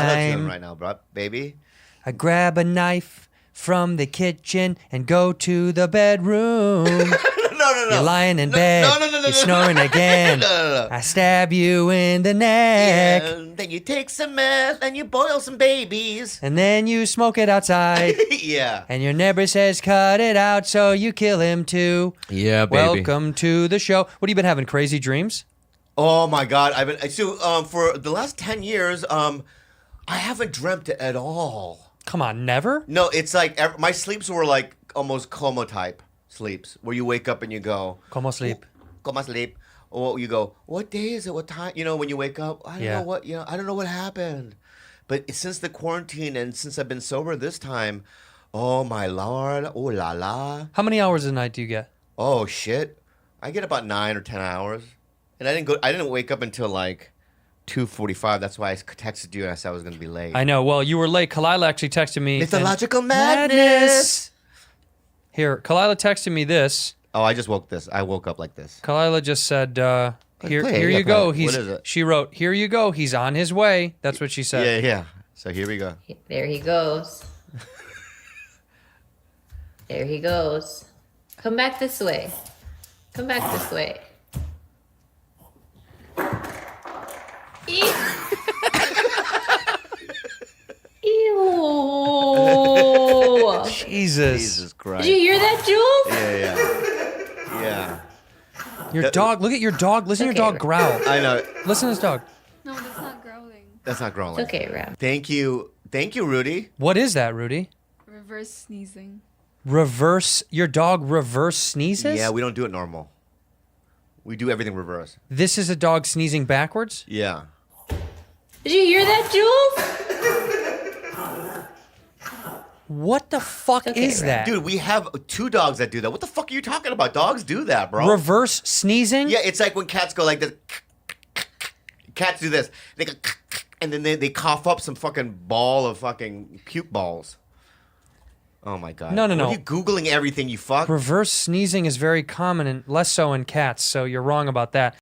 I love chilling right now, bro, baby. I grab a knife from the kitchen and go to the bedroom. No. You're lying in bed. No. You're snoring again. No. I stab you in the neck. Yeah, then you take some meth and you boil some babies. And then you smoke it outside. Yeah. And your neighbor says, cut it out, so you kill him too. Yeah, baby. Welcome to the show. What have you been having, crazy dreams? Oh my God, I've been for the last 10 years. I haven't dreamt it at all. Come on, never? No, it's like my sleeps were like almost coma type sleeps, where you wake up and you go, Como sleep. coma sleep. Or you go, what day is it? What time? You know, when you wake up, I don't know what. You know, I don't know what happened. But since the quarantine and since I've been sober this time, oh my Lord, oh la la. How many hours a night do you get? Oh shit, I get about 9 or 10 hours, and I didn't wake up until like 2:45. That's why I texted you and I said I was gonna be late. I know. Well, you were late. Kalila actually texted me. Mythological madness. Here, Kalila texted me this. Oh, I woke up like this. Kalila just said, here play it. you Yeah, go. play it. What is it? She wrote, here you go. He's on his way. That's what she said. Yeah. So here we go. There he goes. There he goes. Come back this way. Come back this way. Ew. Ew. Jesus. Christ. Did you hear that, Jules? Yeah. Your dog, look at your dog. Listen to your dog growl. I know. Listen to this dog. No, that's not growling. That's not growling. It's okay, Ram. Thank you, Rudy. What is that, Rudy? Reverse sneezing. Your dog reverse sneezes? Yeah, we don't do it normal. We do everything reverse. This is a dog sneezing backwards? Yeah. Did you hear that, Jules? What the fuck Okay, is Ram. that? Dude, we have 2 dogs that do that. What the fuck are you talking about? Dogs do that, bro. Reverse sneezing? Yeah, it's like when cats go like this. Cats do this. They go, and then they cough up some fucking ball of fucking puke balls. Oh my God. No. What are you Googling everything, you fuck? Reverse sneezing is very common and less so in cats, so you're wrong about that.